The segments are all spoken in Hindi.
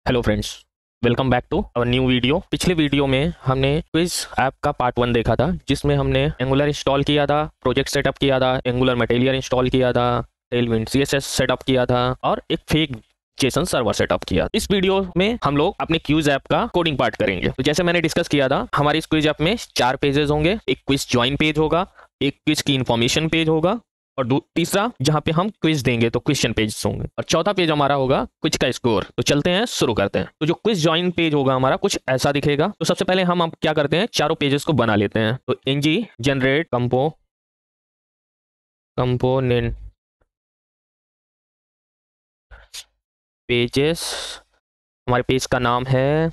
Hello friends, welcome back to our new video. पिछले वीडियो में हमने क्विज ऐप का पार्ट 1 देखा था, जिसमें हमने एंगुलर इंस्टॉल किया था, प्रोजेक्ट सेटअप किया था, एंगुलर मटेरियल इंस्टॉल किया था, टेलविंड सीएसएस सेटअप किया था और एक फेक जेसन सर्वर सेटअप किया। इस वीडियो में हम लोग अपने क्विज ऐप का कोडिंग पार्ट करेंगे। तो जैसे मैंने डिस्कस किया था, हमारे इस क्विज ऐप में 4 पेजेस होंगे। एक क्विज ज्वाइन पेज होगा, एक क्विज की इन्फॉर्मेशन पेज होगा और तीसरा जहां पे हम क्विज देंगे तो क्वेश्चन पेज होंगे, और चौथा पेज हमारा होगा क्विज का स्कोर। तो चलते हैं, शुरू करते हैं। तो जो क्विज ज्वाइन पेज होगा हमारा कुछ ऐसा दिखेगा। तो सबसे पहले हम अब क्या करते हैं, चारों पेजेस को बना लेते हैं। तो एनजी जनरेट कंपोनेंट पेजेस, हमारे पेज का नाम है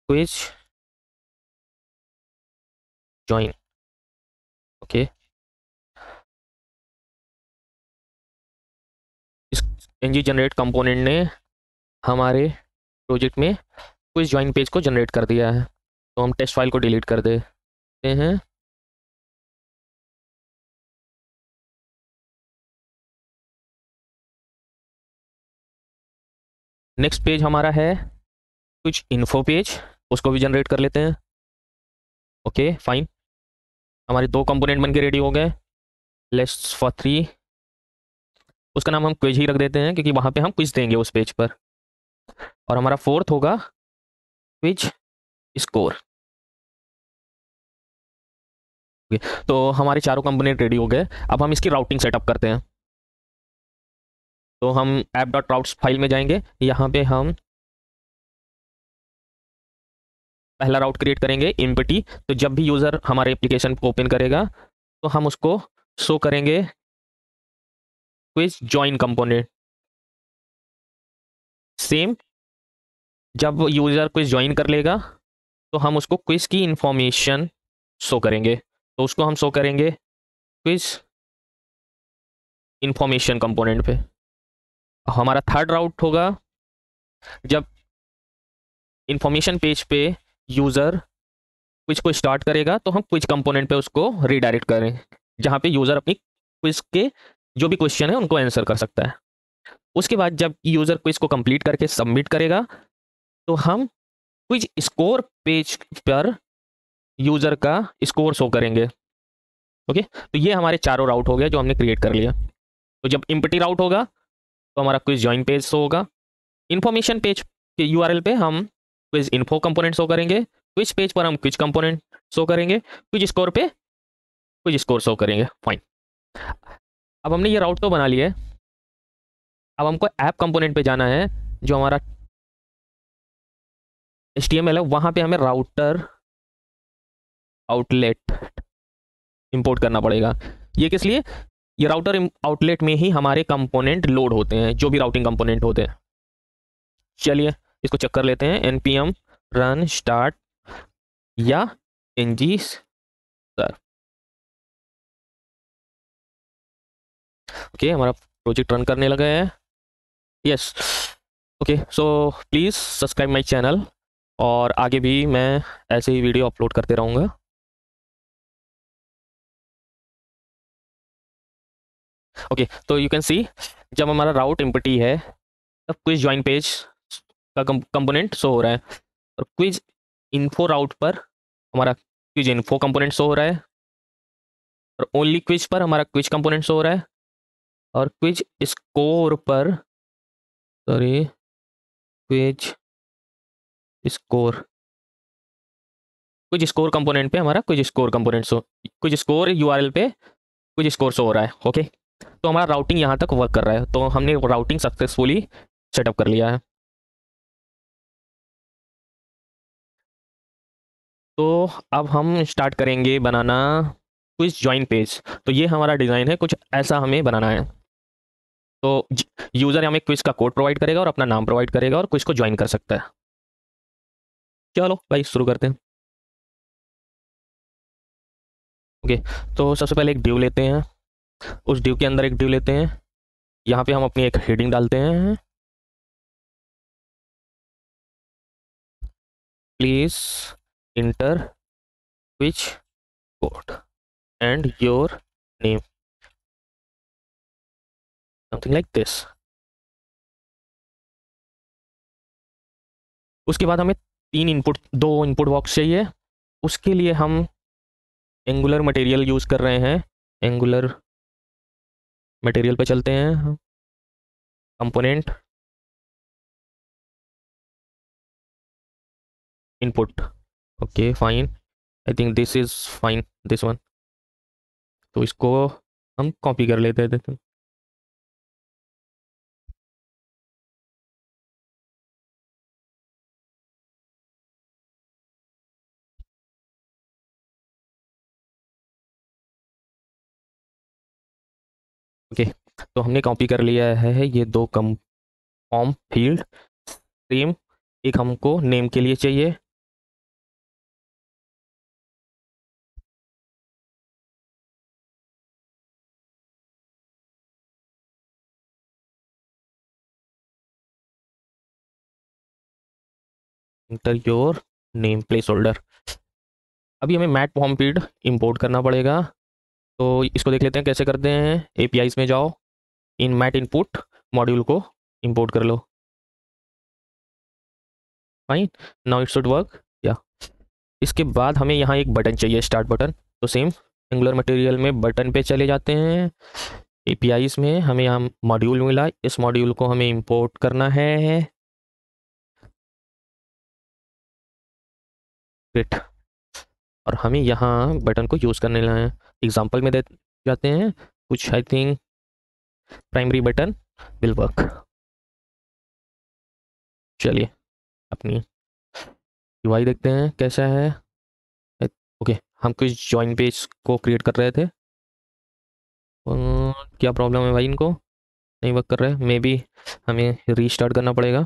क्विज ज्वाइन। ओके, इस एनजी जनरेट कंपोनेंट ने हमारे प्रोजेक्ट में क्विज ज्वाइन पेज को जनरेट कर दिया है। तो हम टेस्ट फाइल को डिलीट कर देते हैं। नेक्स्ट पेज हमारा है कुछ इन्फो पेज, उसको भी जनरेट कर लेते हैं। ओके फाइन, हमारे 2 कंपोनेंट बन के रेडी हो गए। लेट्स फॉर 3, उसका नाम हम क्विज ही रख देते हैं क्योंकि वहां पे हम क्विज देंगे उस पेज पर। और हमारा फोर्थ होगा क्विज स्कोर। तो हमारे चारों कंपोनेंट रेडी हो गए। अब हम इसकी राउटिंग सेटअप करते हैं। तो हम ऐप डॉट राउट्स फाइल में जाएंगे, यहाँ पे हम पहला राउट क्रिएट करेंगे एम्प्टी। तो जब भी यूज़र हमारे एप्लीकेशन को ओपन करेगा तो हम उसको शो करेंगे क्विज ज्वाइन कंपोनेंट। सेम, जब यूज़र क्विज ज्वाइन कर लेगा तो हम उसको क्विज की इंफॉर्मेशन शो करेंगे। तो उसको हम शो करेंगे क्विज इंफॉर्मेशन कंपोनेंट पे। हमारा थर्ड राउट होगा जब इंफॉर्मेशन पेज पे यूज़र क्विज को स्टार्ट करेगा तो हम क्विज कंपोनेंट पे उसको रीडायरेक्ट करें, जहाँ पे यूज़र अपनी क्विज के जो भी क्वेश्चन है उनको आंसर कर सकता है। उसके बाद जब यूज़र क्विज को कंप्लीट करके सबमिट करेगा तो हम क्विज स्कोर पेज पर यूज़र का स्कोर शो करेंगे। ओके, तो ये हमारे चारों राउट हो गए जो हमने क्रिएट कर लिया। तो जब इम्पटी राउट होगा तो हमारा क्विज ज्वाइन पेज शो होगा। इन्फॉर्मेशन पेज के यूआरएल पे हम क्विज इन्फो कंपोनेंट शो करेंगे। क्विज पेज पर हम क्विज कंपोनेंट शो करेंगे। क्विज स्कोर पे क्विज स्कोर शो करेंगे। फाइन, अब हमने ये राउट तो बना लिया है। अब हमको ऐप कंपोनेंट पे जाना है, जो हमारा HTML है, वहां पे हमें राउटर आउटलेट इंपोर्ट करना पड़ेगा। ये किस लिए? ये राउटर आउटलेट में ही हमारे कंपोनेंट लोड होते हैं, जो भी राउटिंग कंपोनेंट होते हैं। चलिए इसको चेक कर लेते हैं, npm run start या ng सर। ओके, हमारा प्रोजेक्ट रन करने लगा है। Yes, okay, so please subscribe my channel, और आगे भी मैं ऐसे ही वीडियो अपलोड करते रहूँगा। ओके, तो यू कैन सी जब हमारा राउट एम्प्टी है तब क्विज ज्वाइन पेज का कंपोनेंट शो हो रहा है, और क्विज इन्फो राउट पर हमारा क्विज इन्फो कंपोनेंट शो हो रहा है, और ओनली क्विज पर हमारा क्विज कंपोनेंट शो हो रहा है, और क्विज स्कोर पर, sorry, quiz score quiz score component पे हमारा quiz score component show, quiz score URL पे क्विज स्कोर शो हो रहा है। ओके, तो हमारा राउटिंग यहाँ तक वर्क कर रहा है। तो हमने राउटिंग सक्सेसफुली सेटअप कर लिया है। तो अब हम स्टार्ट करेंगे बनाना क्विज ज्वाइन पेज। तो ये हमारा डिज़ाइन है, कुछ ऐसा हमें बनाना है। तो यूज़र हमें क्विज का कोड प्रोवाइड करेगा और अपना नाम प्रोवाइड करेगा और क्विज को ज्वाइन कर सकता है। चलो भाई शुरू करते हैं। ओके, तो सबसे पहले एक ड्यू लेते हैं। उस ड्यू के अंदर एक ड्यू लेते हैं। यहाँ पे हम अपनी एक हेडिंग डालते हैं, please inter quiz code and your name, something like this. उसके बाद हमें दो इनपुट बॉक्स चाहिए। उसके लिए हम एंगुलर मटेरियल यूज़ कर रहे हैं। एंगुलर मटेरियल पे चलते हैं, component, input. Okay fine, I think this is fine, this one. तो इसको हम कॉपी कर लेते हैं। ओके, तो हमने कॉपी कर लिया है ये दो कम फॉर्म फील्ड। सेम एक हमको नेम के लिए चाहिए। Inter your name place holder. अभी हमें मैट फॉर्म फील्ड इंपोर्ट करना पड़ेगा। तो इसको देख लेते हैं कैसे करते हैं। एपीआईज में जाओ, इन मैट इनपुट मॉड्यूल को इंपोर्ट कर लो। Fine, now it should work. या इसके बाद हमें यहाँ एक बटन चाहिए, स्टार्ट बटन। तो सेम एंगुलर मटेरियल में बटन पे चले जाते हैं। एपीआईज में हमें यहाँ मॉड्यूल मिला, इस मॉड्यूल को हमें इंपोर्ट करना है। ग्रेट। और हमें यहाँ बटन को यूज़ करने है। एग्जांपल में दे जाते हैं कुछ, I think primary button will work. चलिए अपनी यूआई देखते हैं कैसा है। ओके, हम कुछ जॉइन पेज को क्रिएट कर रहे थे। क्या प्रॉब्लम है भाई, इनको नहीं वर्क कर रहे, मे बी हमें रीस्टार्ट करना पड़ेगा।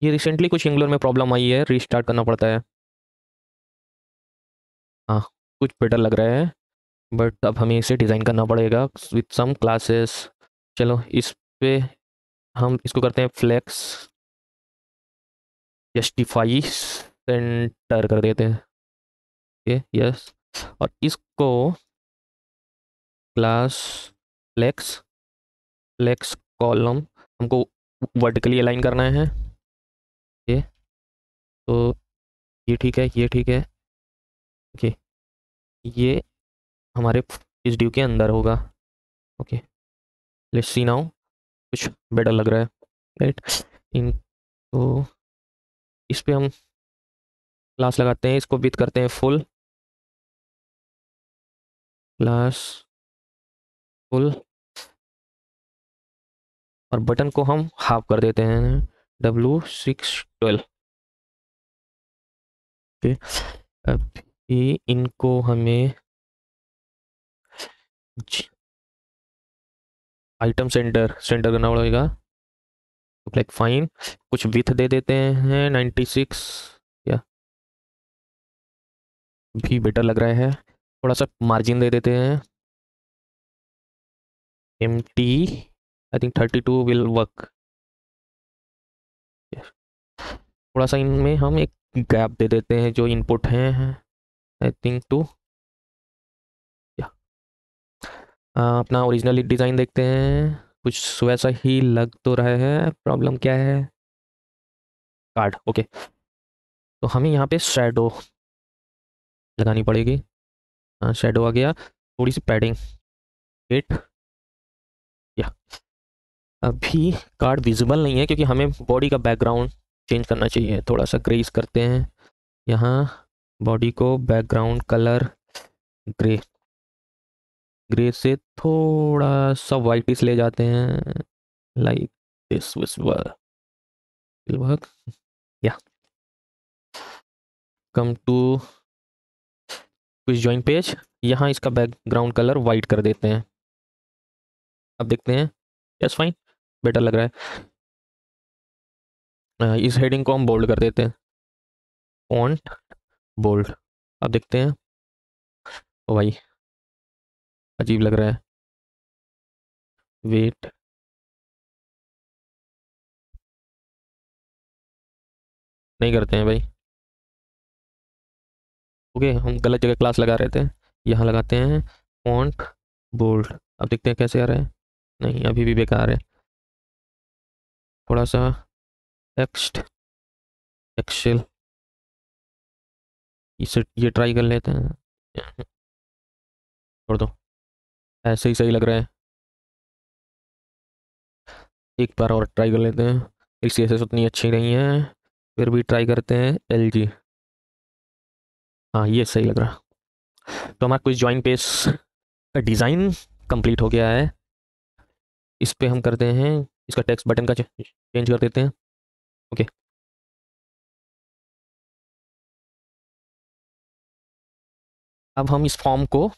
ये रिसेंटली कुछ एंगुलर में प्रॉब्लम आई है, रीस्टार्ट करना पड़ता है। हाँ, कुछ बेटर लग रहा है, बट अब हमें इसे डिज़ाइन करना पड़ेगा विथ सम क्लासेस। चलो इस पे हम इसको करते हैं फ्लेक्स, जस्टिफाई सेंटर कर देते हैं। ओके यस, और इसको क्लास फ्लेक्स, फ्लेक्स कॉलम हमको वर्टिकली अलाइन करना है। ओके, तो ये ठीक है, ये ठीक है। ओके, ये हमारे इस ड्यू के अंदर होगा। ओके, लेट्स सी नाउ, कुछ बेटर लग रहा है। राइट, इनको इस पे हम क्लास लगाते हैं, इसको विथ करते हैं फुल, क्लास फुल, और बटन को हम हाफ कर देते हैं, W612। ओके, अभी इनको हमें आइटम सेंटर सेंटर करना पड़ेगा। लाइक फाइन, कुछ विथ दे देते हैं 96, या भी बेटर लग रहा है। थोड़ा सा मार्जिन दे देते हैं, MT, I think 32 will work. थोड़ा सा इनमें हम एक गैप दे देते हैं जो इनपुट हैं, आई थिंक 2। या अपना ओरिजिनल डिज़ाइन देखते हैं, कुछ वैसा ही लग तो रहा है। प्रॉब्लम क्या है, कार्ड। ओके, तो हमें यहाँ पे शैडो लगानी पड़ेगी। हाँ, शैडो आ गया, थोड़ी सी पैडिंग, वेट। या अभी कार्ड विजिबल नहीं है क्योंकि हमें बॉडी का बैकग्राउंड चेंज करना चाहिए। थोड़ा सा ग्रेस करते हैं यहाँ, बॉडी को बैकग्राउंड कलर ग्रे, ग्रे से थोड़ा सा वाइटिश ले जाते हैं, लाइक दिस विल वर्क। या come to quiz join page, यहाँ इसका बैकग्राउंड कलर वाइट कर देते हैं। अब देखते हैं, यस फाइन, बेटर लग रहा है। इस हेडिंग को हम बोल्ड कर देते हैं, फॉन्ट बोल्ड। अब देखते हैं, ओ भाई अजीब लग रहा है, वेट। नहीं करते हैं भाई। ओके, हम गलत जगह क्लास लगा रहे थे, यहाँ लगाते हैं फॉन्ट बोल्ड। अब देखते हैं कैसे आ रहा है। नहीं, अभी भी बेकार है। थोड़ा सा टेक्स्ट एक्सेल, इसे ये ट्राई कर लेते हैं। छोड़ दो, ऐसे ही सही लग रहा है। एक बार और ट्राई कर लेते हैं। इसी ऐसे उतनी अच्छी नहीं है, फिर भी ट्राई करते हैं LG। हाँ, ये सही लग रहा। तो हमारा कुछ जॉइन पेज का डिज़ाइन कंप्लीट हो गया है। इस पे हम करते हैं, इसका टेक्स्ट बटन का चेंज कर देते हैं। ओके। अब हम इस फॉर्म को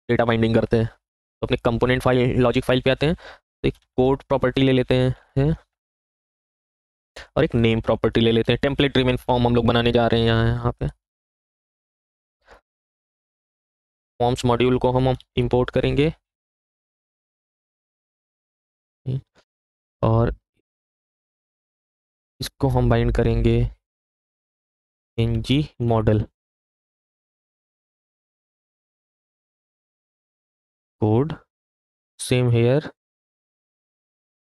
डेटा बाइंडिंग करते हैं। तो अपने कंपोनेंट फाइल, लॉजिक फाइल पे आते हैं, तो एक कोड प्रॉपर्टी ले लेते हैं और एक नेम प्रॉपर्टी ले लेते हैं। टेम्पलेट ड्रिवन फॉर्म हम लोग बनाने जा रहे हैं यहाँ पे। फॉर्म्स मॉड्यूल को हम इंपोर्ट करेंगे और इसको हम बाइंड करेंगे ng model code, same here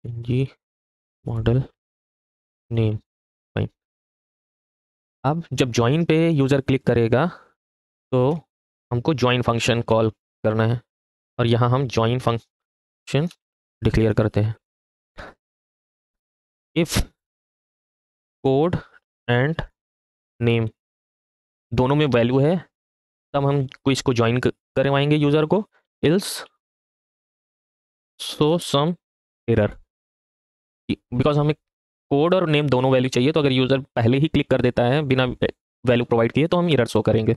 ng model name. Fine. अब जब ज्वाइन पे यूज़र क्लिक करेगा तो हमको ज्वाइन फंक्शन कॉल करना है, और यहाँ हम ज्वाइन फंक्शन डिक्लेयर करते हैं। इफ़ कोड एंड नेम दोनों में वैल्यू है, तब हम क्विज को ज्वाइन करवाएंगे यूज़र को। इल्स सो सम एरर, बिकॉज हमें कोड और नेम दोनों वैल्यू चाहिए, तो अगर यूज़र पहले ही क्लिक कर देता है बिना वैल्यू प्रोवाइड किए तो हम एरर शो करेंगे।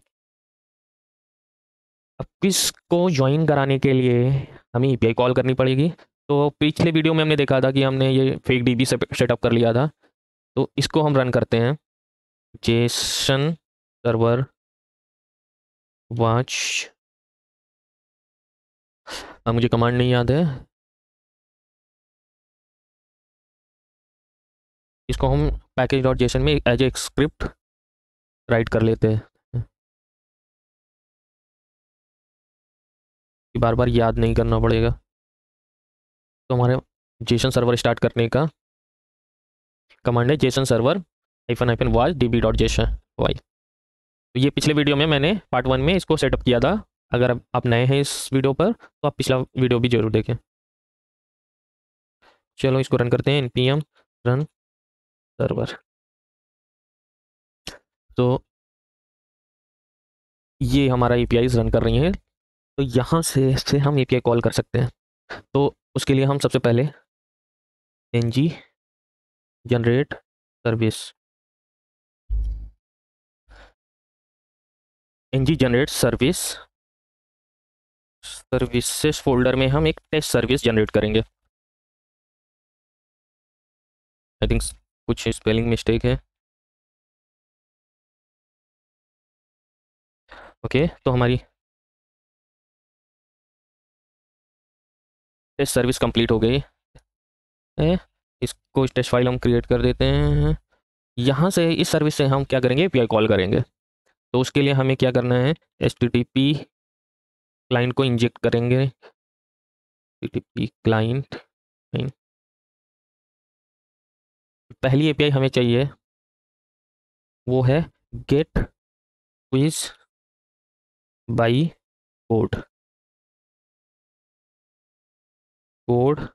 अब क्विज को ज्वाइन कराने के लिए हमें API कॉल करनी पड़ेगी। तो पिछले वीडियो में हमने देखा था कि हमने ये फेक DB सेटअप कर लिया था, तो इसको हम रन करते हैं। जेसन सर्वर वॉच, मुझे कमांड नहीं याद है, इसको हम पैकेज डॉट जेसन में एज ए स्क्रिप्ट राइट कर लेते हैं, बार बार याद नहीं करना पड़ेगा। तो हमारे जेसन सर्वर स्टार्ट करने का कमांड है JSON server hyphen hyphen watch DB dot JSON वाई। तो ये पिछले वीडियो में मैंने पार्ट 1 में इसको सेटअप किया था। अगर आप नए हैं इस वीडियो पर तो आप पिछला वीडियो भी जरूर देखें। चलो इसको रन करते हैं, npm रन सर्वर। तो ये हमारा APIs रन कर रही हैं, तो यहाँ से हम API कॉल कर सकते हैं। तो उसके लिए हम सबसे पहले ng generate service, ng generate service, services folder में हम एक टेस्ट सर्विस जनरेट करेंगे। आई थिंक कुछ स्पेलिंग मिस्टेक है। ओके, तो हमारी टेस्ट सर्विस कंप्लीट हो गई है। इसको टेस्ट फाइल हम क्रिएट कर देते हैं। यहाँ से इस सर्विस से हम क्या करेंगे, API कॉल करेंगे। तो उसके लिए हमें क्या करना है, HTTP क्लाइंट को इंजेक्ट करेंगे। HTTP क्लाइंट, पहली API हमें चाहिए वो है get quiz by code, code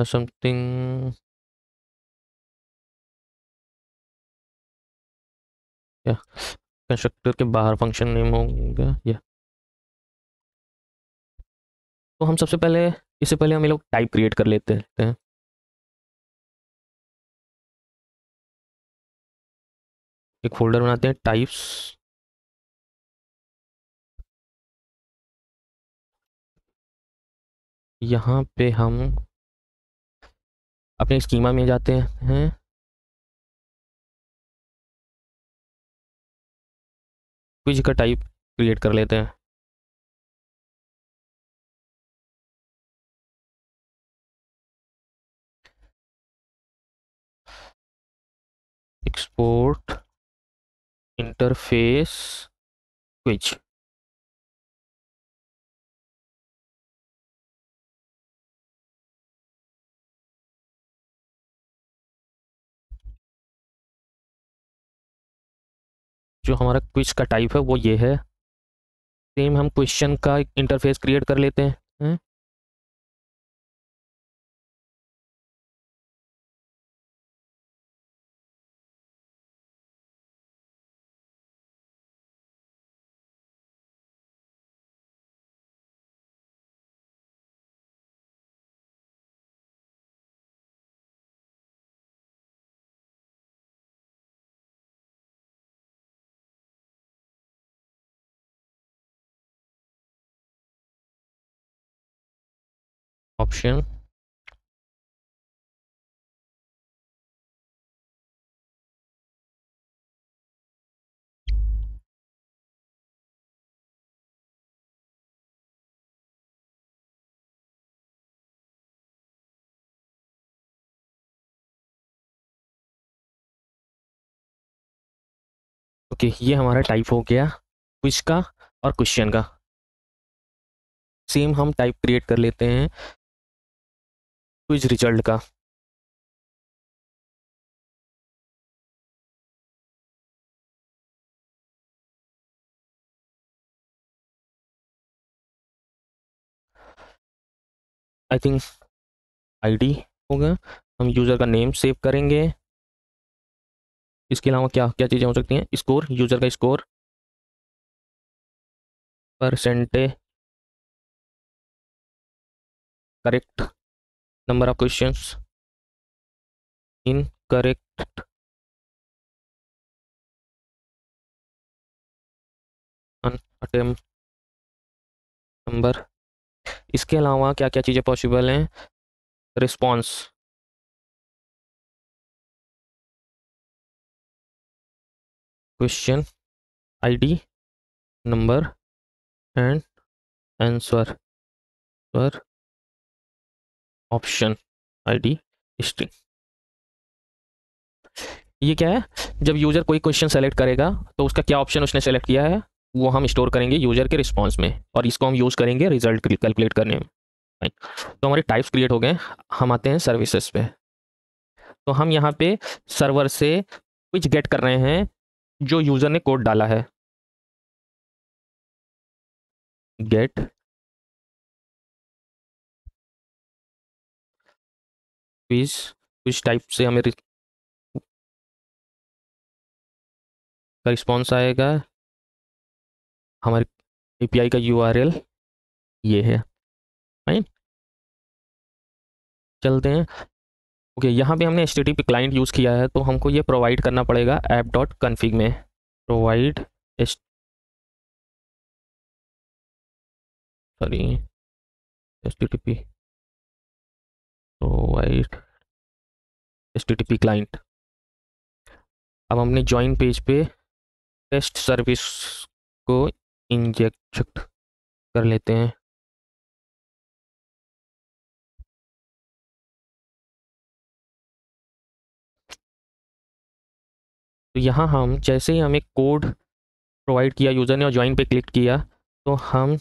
something, या कंस्ट्रक्टर के बाहर फंक्शन नेम होगा या। तो हम सबसे पहले, इससे पहले हम ये लोग टाइप क्रिएट कर लेते हैं। एक फोल्डर बनाते हैं टाइप्स, यहाँ पे हम अपने स्कीमा में जाते हैं, क्विज का टाइप क्रिएट कर लेते हैं। Export interface quiz. जो हमारा क्विज का टाइप है वो ये है। सेम हम क्वेश्चन का इंटरफेस क्रिएट कर लेते हैं। ऑप्शन, ओके, ये हमारा टाइप हो गया क्विज का और क्वेश्चन का। सेम हम टाइप क्रिएट कर लेते हैं क्विज रिजल्ट का। आई थिंक आईडी होगा। हम यूज़र का नेम सेव करेंगे। इसके अलावा क्या क्या चीज़ें हो सकती हैं? स्कोर, यूज़र का score, percentage, correct number of questions, incorrect attempt number. इसके अलावा क्या क्या चीज़ें पॉसिबल हैं? Response, question ID, number and answer पर ऑप्शन आईडी स्ट्रिंग। ये क्या है? जब यूज़र कोई क्वेश्चन सेलेक्ट करेगा तो उसका क्या ऑप्शन उसने सेलेक्ट किया है वो हम स्टोर करेंगे यूज़र के रिस्पॉन्स में, और इसको हम यूज़ करेंगे रिजल्ट कैलकुलेट करने में। तो हमारे टाइप्स क्रिएट हो गए। हम आते हैं सर्विसेज पे। तो हम यहाँ पे सर्वर से कुछ गेट कर रहे हैं जो यूज़र ने कोड डाला है। गेट क्विज, कुछ टाइप से हमें रिस्पॉन्स आएगा। हमारे एपीआई का यूआरएल ये है। फाइन, चलते हैं। ओके, यहाँ पे हमने HTTP क्लाइंट यूज़ किया है तो हमको ये प्रोवाइड करना पड़ेगा ऐप डॉट कन्फिग में। Provide sorry HTTP provide HTTP client. अब हमने ज्वाइन पेज पे टेस्ट सर्विस को इंजेक्ट कर लेते हैं। तो यहाँ हम जैसे ही हमें कोड प्रोवाइड किया यूज़र ने और ज्वाइन पे क्लिक किया तो हम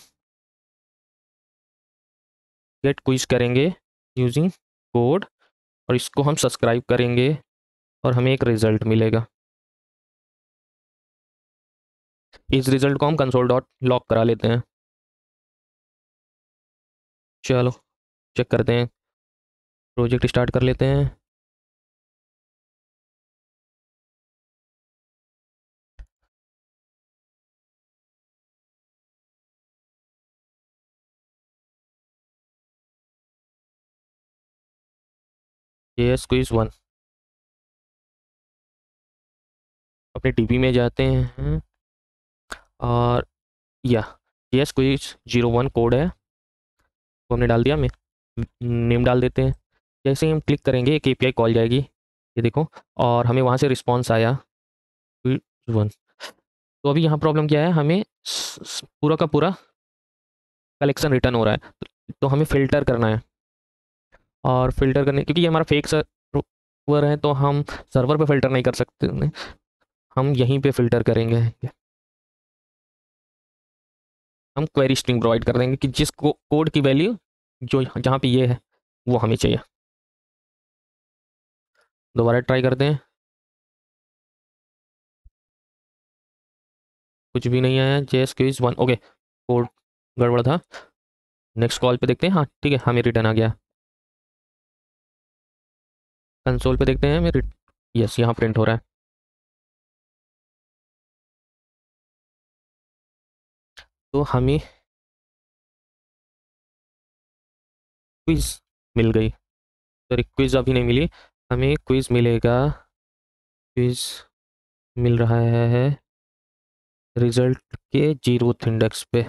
गेट क्विज करेंगे यूजिंग कोड, और इसको हम सब्सक्राइब करेंगे और हमें एक रिजल्ट मिलेगा। इस रिजल्ट को हम कंसोल डॉट लॉग करा लेते हैं। चलो चेक करते हैं, प्रोजेक्ट स्टार्ट कर लेते हैं। JS क्विज 1, अपने डीबी में जाते हैं और या JS क्विज 01 कोड है वो हमने डाल दिया। मैं नेम डाल देते हैं। जैसे ही हम क्लिक करेंगे एक API कॉल जाएगी, ये देखो, और हमें वहाँ से रिस्पॉन्स आया क्विज 1। तो अभी यहाँ प्रॉब्लम क्या है? हमें पूरा का पूरा कलेक्शन रिटर्न हो रहा है, तो हमें फ़िल्टर करना है। और फ़िल्टर करने, क्योंकि ये हमारा फेक सर्वर है तो हम सर्वर पे फ़िल्टर नहीं कर सकते। हम यहीं पे फिल्टर करेंगे, हम क्वेरी स्ट्रिंग प्रोवाइड कर देंगे कि जिस कोड की वैल्यू जो जहाँ पे ये है वो हमें चाहिए। दोबारा ट्राई करते हैं, कुछ भी नहीं आया। जेएस क्विज 1, ओके, कोड गड़बड़ था। नेक्स्ट कॉल पे देखते हैं। हाँ ठीक है, हमें रिटर्न आ गया। कंसोल पे देखते हैं, मेरे यस यहाँ प्रिंट हो रहा है। तो हमें क्विज मिल गई। सॉरी, क्विज अभी नहीं मिली, हमें क्विज मिलेगा। क्विज मिल रहा है रिजल्ट के 0th इंडेक्स पे।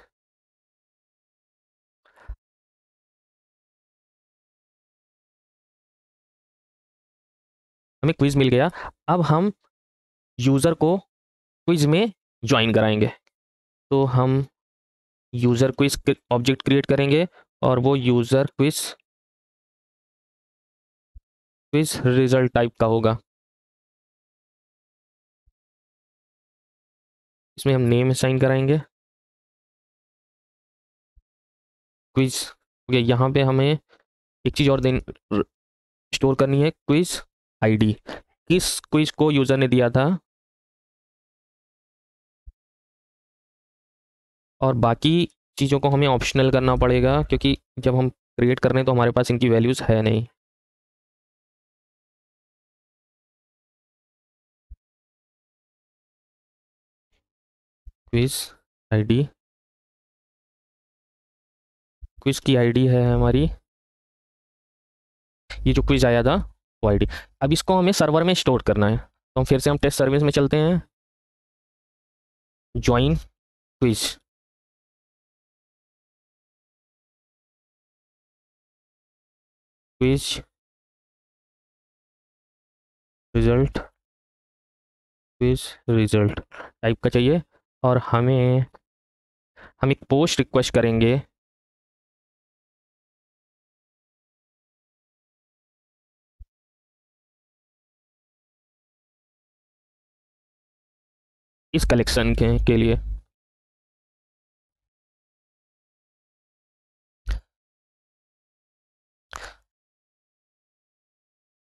हमें क्विज मिल गया। अब हम यूज़र को क्विज में ज्वाइन कराएंगे। तो हम यूज़र क्विज ऑब्जेक्ट क्रिएट करेंगे और वो user quiz quiz result type का होगा। इसमें हम नेम असाइन कराएंगे क्विज। ओके, यहाँ पे हमें एक चीज़ और देन स्टोर करनी है, क्विज आईडी। किस क्विज को यूज़र ने दिया था, और बाकी चीज़ों को हमें ऑप्शनल करना पड़ेगा क्योंकि जब हम क्रिएट कर रहे हैं तो हमारे पास इनकी वैल्यूज़ है नहीं। क्विज आईडी, क्विज की आईडी है हमारी, ये जो क्विज आया था वो आईडी। अब इसको हमें सर्वर में स्टोर करना है, तो हम फिर से हम टेस्ट सर्विस में चलते हैं। Join quiz, quiz result, quiz result type का चाहिए। और हम एक पोस्ट रिक्वेस्ट करेंगे। इस कलेक्शन के लिए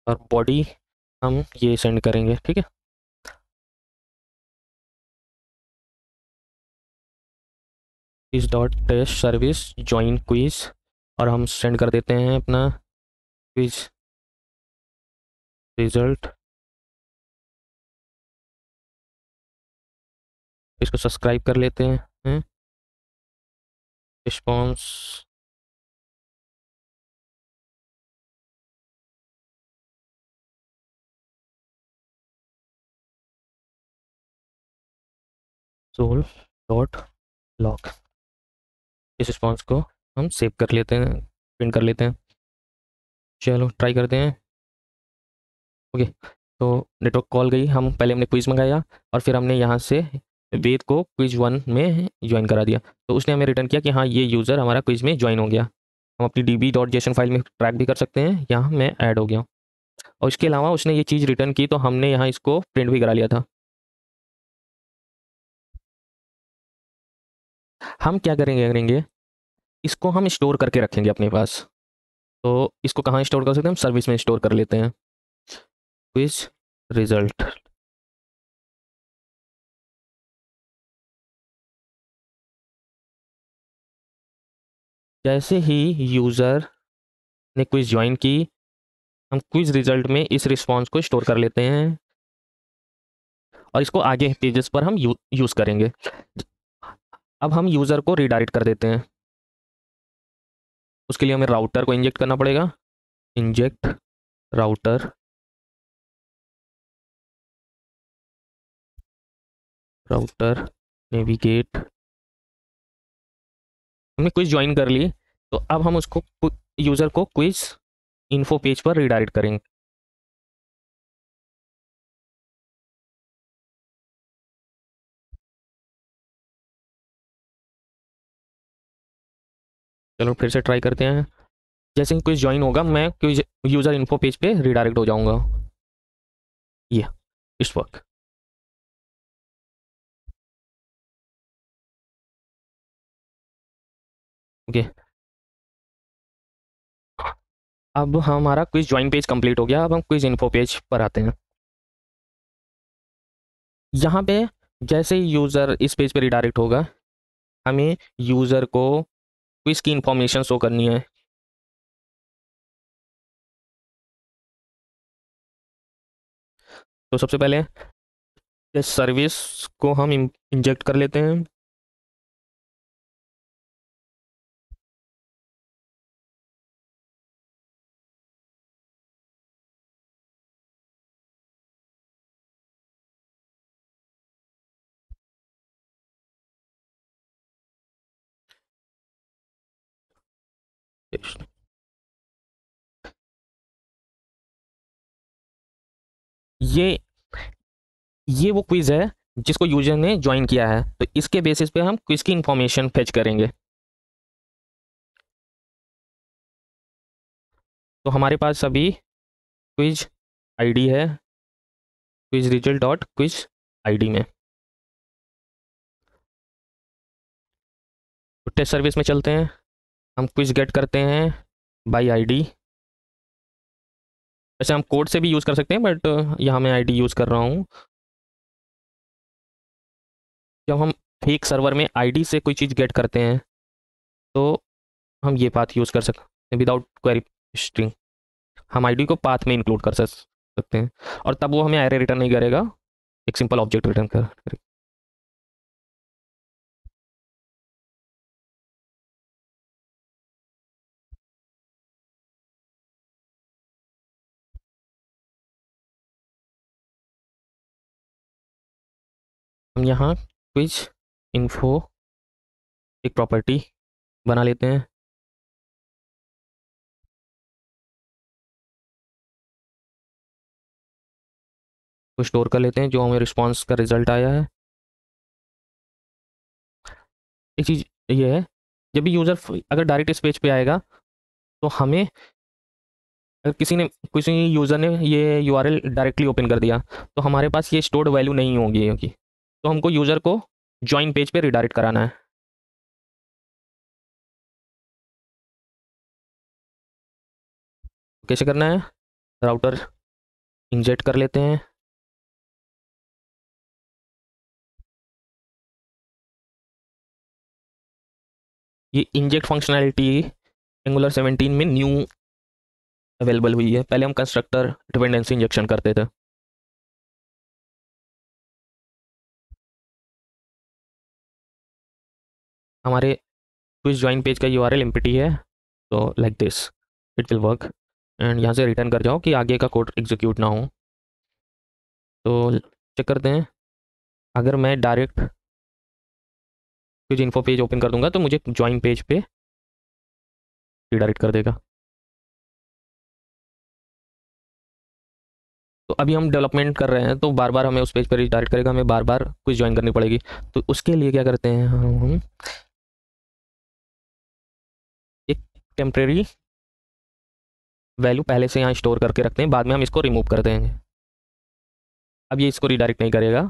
और बॉडी हम ये सेंड करेंगे, ठीक है। इस dot test service join quiz, और हम सेंड कर देते हैं अपना क्विज रिजल्ट। इसको सब्सक्राइब कर लेते हैं। रिस्पॉन्स सोल डॉट लॉग, इस रिस्पॉन्स को हम सेव कर लेते हैं, प्रिंट कर लेते हैं। चलो ट्राई करते हैं। ओके, तो नेटवर्क कॉल गई। हम पहले हमने क्विज मंगाया और फिर हमने यहाँ से वेद को क्विज 1 में ज्वाइन करा दिया। तो उसने हमें रिटर्न किया कि हाँ ये यूज़र हमारा क्विज में ज्वाइन हो गया। हम अपनी db.json फाइल में ट्रैक भी कर सकते हैं, यहाँ मैं ऐड हो गया। और इसके अलावा उसने ये चीज़ रिटर्न की तो हमने यहाँ इसको प्रिंट भी करा लिया था। हम क्या करेंगे, इसको हम स्टोर करके रखेंगे अपने पास। तो इसको कहाँ स्टोर कर सकते हैं, हम सर्विस में स्टोर कर लेते हैं। क्विज रिजल्ट, जैसे ही यूज़र ने क्विज ज्वाइन की, हम क्विज रिजल्ट में इस रिस्पॉन्स को स्टोर कर लेते हैं और इसको आगे पेजेस पर हम यूज़ करेंगे। अब हम यूज़र को रिडायरेक्ट कर देते हैं। उसके लिए हमें राउटर को इंजेक्ट करना पड़ेगा। Inject router, router navigate. हमने क्विज ज्वाइन कर ली, तो अब हम उसको यूज़र को क्विज इन्फो पेज पर रिडायरेक्ट करेंगे। चलो फिर से ट्राई करते हैं। जैसे ही क्विज ज्वाइन होगा मैं क्विज यूज़र इन्फो पेज पे रिडायरेक्ट हो जाऊंगा। ये इस वक्त ओके, अब हमारा क्विज ज्वाइन पेज कंप्लीट हो गया। अब हम क्विज इन्फो पेज पर आते हैं। यहाँ पे जैसे ही यूज़र इस पेज पे रिडायरेक्ट होगा, हमें यूज़र को क्विज की इंफॉर्मेशन शो करनी है। तो सबसे पहले इस सर्विस को हम इंजेक्ट कर लेते हैं। ये ये वो क्विज है जिसको यूजर ने ज्वाइन किया है, तो इसके बेसिस पे हम क्विज की इंफॉर्मेशन फेच करेंगे। तो हमारे पास अभी क्विज आईडी है, quiz result dot quiz ID में। तो टेस्ट सर्विस में चलते हैं, हम क्विज गेट करते हैं बाई आईडी। वैसे हम कोड से भी यूज़ कर सकते हैं, बट यहाँ मैं आईडी यूज़ कर रहा हूँ। जब हम फेक सर्वर में आईडी से कोई चीज़ गेट करते हैं, तो हम ये पाथ यूज़ कर सकते हैं विदाउट क्वेरी स्ट्रिंग। हम आईडी को पाथ में इंक्लूड कर सकते हैं, और तब वो हमें एरर रिटर्न नहीं करेगा, एक सिंपल ऑब्जेक्ट रिटर्न करेगा। हम यहाँ क्विज इन्फो एक प्रॉपर्टी बना लेते हैं। तो स्टोर कर लेते हैं जो हमें रिस्पॉन्स का रिजल्ट आया है। एक चीज़ ये है, जब भी यूज़र अगर डायरेक्ट इस पेज पे आएगा, तो हमें, अगर किसी यूज़र ने ये यूआरएल डायरेक्टली ओपन कर दिया, तो हमारे पास ये स्टोर्ड वैल्यू नहीं होगी, क्योंकि तो हमको यूज़र को ज्वाइन पेज पे रिडायरेक्ट कराना है। कैसे करना है? राउटर इंजेक्ट कर लेते हैं। ये इंजेक्ट फंक्शनैलिटी एंगुलर 17 में न्यू अवेलेबल हुई है, पहले हम कंस्ट्रक्टर डिपेंडेंसी इंजेक्शन करते थे। हमारे क्विज ज्वाइन पेज का यूआरएल एम्प्टी है, तो like this it will work. And यहाँ से रिटर्न कर जाओ कि आगे का कोड एग्जीक्यूट ना हो। तो चेक करते हैं, अगर मैं direct quiz info page open कर दूंगा, तो मुझे ज्वाइन पेज पे रिडायरेक्ट कर देगा। तो अभी हम डेवलपमेंट कर रहे हैं, तो बार बार हमें उस पेज पर रिडायरेक्ट करेगा, हमें बार बार क्विज ज्वाइन करनी पड़ेगी। तो उसके लिए क्या करते हैं, हम एक टेम्प्रेरी वैल्यू पहले से यहाँ स्टोर करके रखते हैं, बाद में हम इसको रिमूव कर देंगे। अब ये इसको रिडायरेक्ट नहीं करेगा,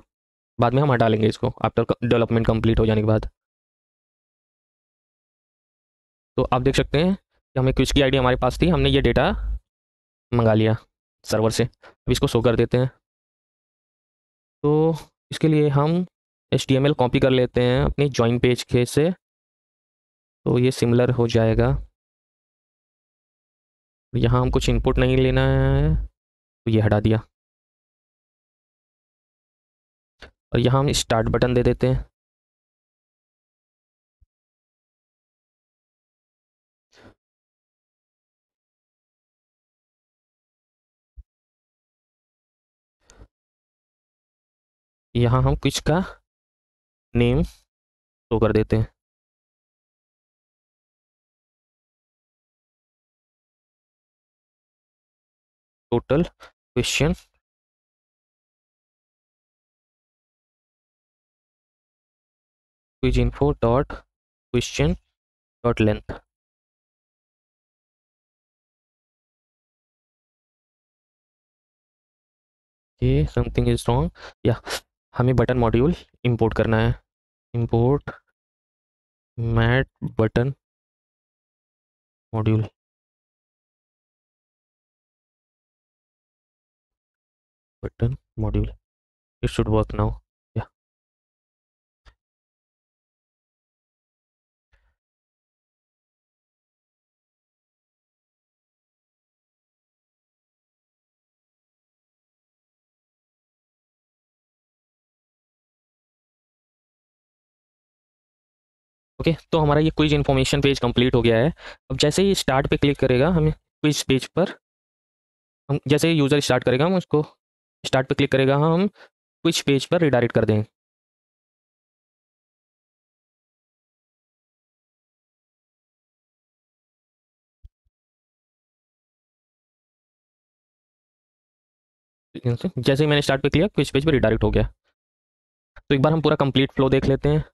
बाद में हम हटा लेंगे इसको आफ्टर डेवलपमेंट कंप्लीट हो जाने के बाद। तो आप देख सकते हैं कि हमें क्विज की आईडी हमारे पास थी, हमने ये डेटा मंगा लिया सर्वर से। अब इसको शो कर देते हैं। तो इसके लिए हम HTML कॉपी कर लेते हैं अपनी ज्वाइन पेज के से, तो ये सिमिलर हो जाएगा। यहाँ हम कुछ इनपुट नहीं लेना है, तो ये हटा दिया। और यहाँ हम स्टार्ट बटन दे देते हैं। यहाँ हम क्विज का नेम शो कर देते हैं। Total question quiz info dot question dot length. ये समथिंग इज रॉन्ग, या हमें बटन मॉड्यूल इंपोर्ट करना है। Import mat button module button module, it should work now. Yeah. Okay, तो हमारा ये क्विज इन्फॉर्मेशन पेज कंप्लीट हो गया है। अब जैसे ही स्टार्ट पे क्लिक करेगा हमें क्विज पेज पर, हम जैसे ही यूज़र स्टार्ट करेगा हम उसको स्टार्ट पे क्लिक करेगा, हम क्विज पेज पर रिडायरेक्ट कर देंगे। जैसे ही मैंने स्टार्ट पे किया क्विज पेज पर रिडायरेक्ट हो गया। तो एक बार हम पूरा कंप्लीट फ्लो देख लेते हैं।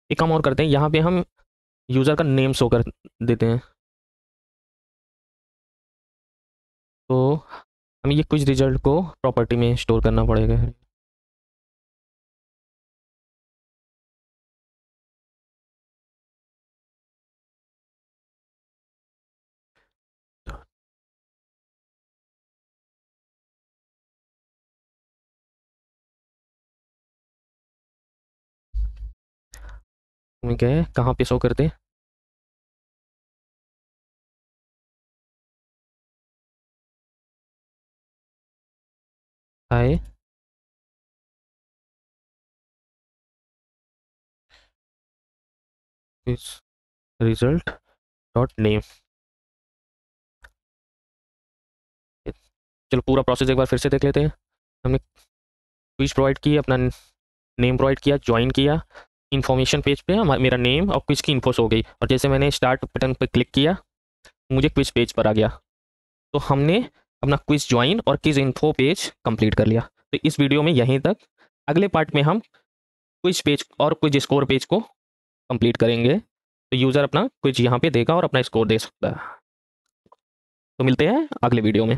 एक काम और करते हैं, यहाँ पे हम यूज़र का नेम शो कर देते हैं। तो हमें ये क्विज रिजल्ट को प्रॉपर्टी में स्टोर करना पड़ेगा। हमें क्या है, कहाँ पे शो करते हैं? हाय क्विज रिजल्ट डॉट नेम। चलो पूरा प्रोसेस एक बार फिर से देख लेते हैं। हमने क्विज प्रोवाइड की, अपना नेम प्रोवाइड किया, ज्वाइन किया, इन्फॉर्मेशन पेज पे मेरा नेम और क्विज की इन्फोस हो गई, और जैसे मैंने स्टार्ट बटन पर क्लिक किया मुझे क्विज पेज पर आ गया। तो हमने अपना क्विज ज्वाइन और क्विज इन्फो पेज कंप्लीट कर लिया। तो इस वीडियो में यहीं तक। अगले पार्ट में हम क्विज पेज और क्विज स्कोर पेज को कंप्लीट करेंगे। तो यूज़र अपना क्विज यहाँ पे देगा और अपना स्कोर दे सकता है। तो मिलते हैं अगले वीडियो में।